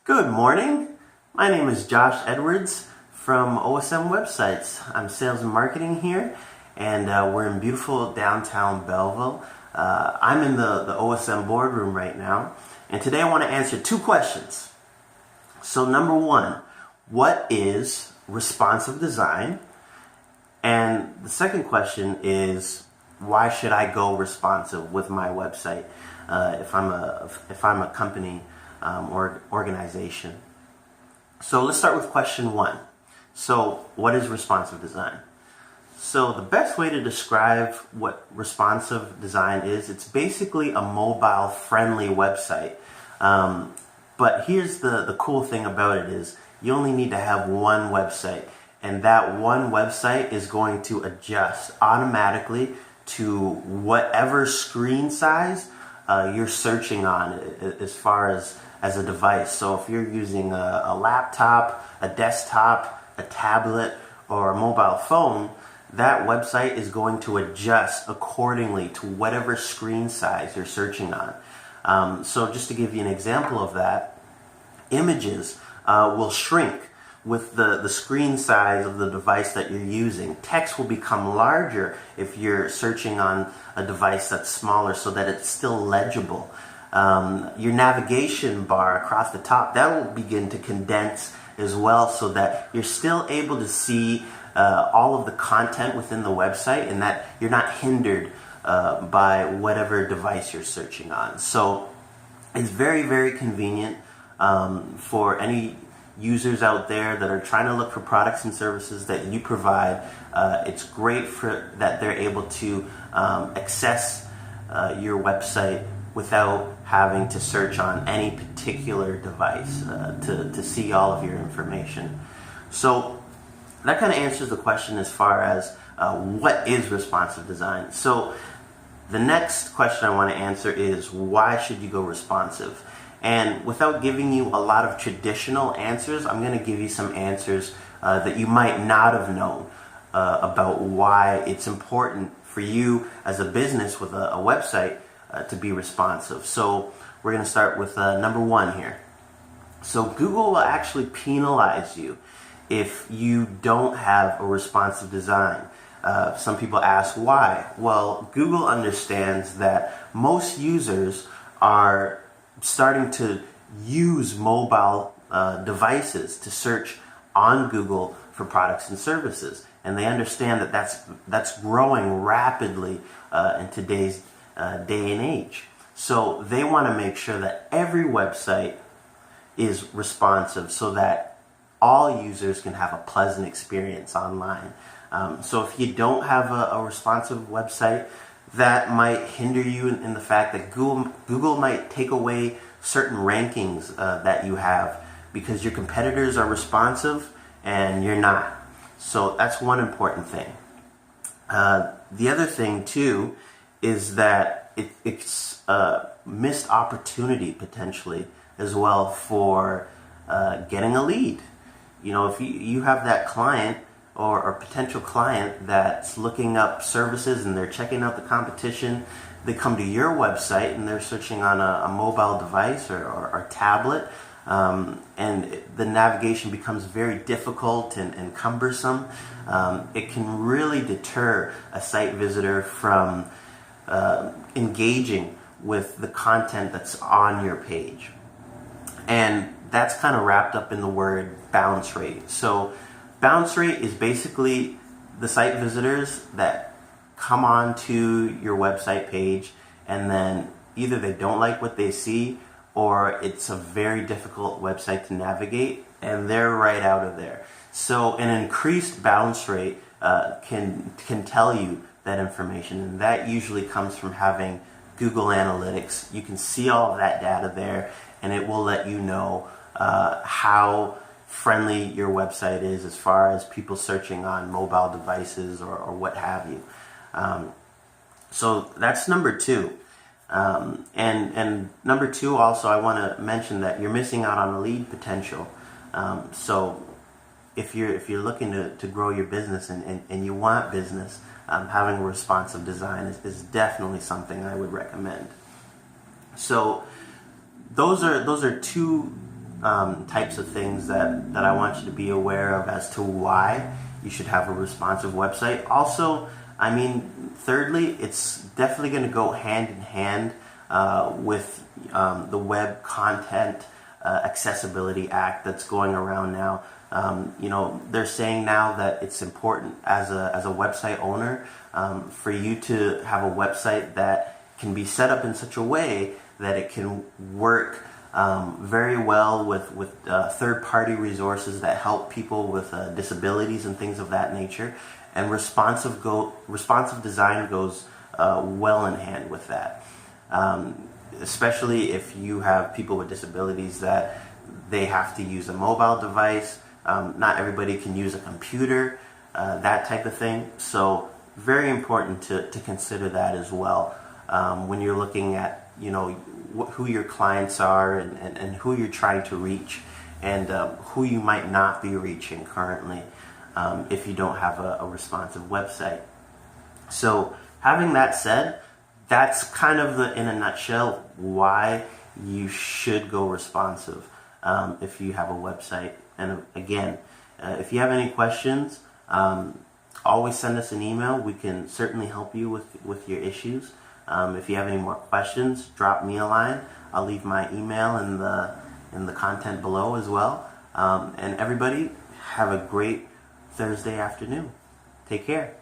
Good morning. My name is Josh Edwards from OSM Websites. I'm sales and marketing here, and we're in beautiful downtown Belleville. I'm in the OSM boardroom right now, and today I want to answer two questions. So number one, what is responsive design? And the second question is, why should I go responsive with my website if I'm a company or organization? So let's start with question one. So what is responsive design? So the best way to describe what responsive design is, it's basically a mobile friendly website. But here's the cool thing about it is you only need to have one website, and that one website is going to adjust automatically to whatever screen size you're searching on as far as a device. So if you're using a laptop, a desktop, a tablet, or a mobile phone, that website is going to adjust accordingly to whatever screen size you're searching on. So just to give you an example of that, images will shrink with the screen size of the device that you're using. Text will become larger if you're searching on a device that's smaller so that it's still legible. Your navigation bar across the top, that will begin to condense as well so that you're still able to see all of the content within the website and that you're not hindered by whatever device you're searching on. So it's very, very convenient for any users out there that are trying to look for products and services that you provide. It's great for that they're able to access your website without having to search on any particular device to see all of your information. So that kind of answers the question as far as what is responsive design. So the next question I want to answer is, why should you go responsive? And without giving you a lot of traditional answers, I'm going to give you some answers that you might not have known about why it's important for you as a business with a website to be responsive. So we're going to start with number one here. So Google will actually penalize you if you don't have a responsive design. Some people ask why. Well, Google understands that most users are starting to use mobile devices to search on Google for products and services, and they understand that that's growing rapidly in today's day and age. So they want to make sure that every website is responsive so that all users can have a pleasant experience online. So if you don't have a responsive website, that might hinder you in the fact that Google might take away certain rankings that you have because your competitors are responsive and you're not. So that's one important thing. The other thing too is that it's a missed opportunity potentially as well for getting a lead. You know, if you have that client or potential client that's looking up services and they're checking out the competition, they come to your website and they're searching on a mobile device or tablet, and the navigation becomes very difficult and cumbersome. It can really deter a site visitor from engaging with the content that's on your page. And that's kind of wrapped up in the word bounce rate. So bounce rate is basically the site visitors that come on to your website page and then either they don't like what they see or it's a very difficult website to navigate and they're right out of there. So an increased bounce rate can tell you that information, and that usually comes from having Google Analytics. You can see all of that data there and it will let you know how friendly your website is as far as people searching on mobile devices or what have you. So that's number two. And number two also, I want to mention that you're missing out on a lead potential. So if you're looking to grow your business and you want business, having a responsive design is definitely something I would recommend. So those are two types of things that I want you to be aware of as to why you should have a responsive website. Also, I mean, thirdly, it's definitely going to go hand in hand with the Web Content Accessibility Act that's going around now. They're saying now that it's important as a website owner for you to have a website that can be set up in such a way that it can work very well with third-party resources that help people with disabilities and things of that nature. And responsive design goes well in hand with that. Especially if you have people with disabilities that they have to use a mobile device. Not everybody can use a computer, that type of thing. So very important to consider that as well when you're looking at who your clients are and who you're trying to reach, and who you might not be reaching currently if you don't have a responsive website. So having that said, that's kind of in a nutshell why you should go responsive if you have a website. And again, if you have any questions, always send us an email. We can certainly help you with your issues. If you have any more questions, drop me a line. I'll leave my email in the content below as well. And everybody, have a great Thursday afternoon. Take care.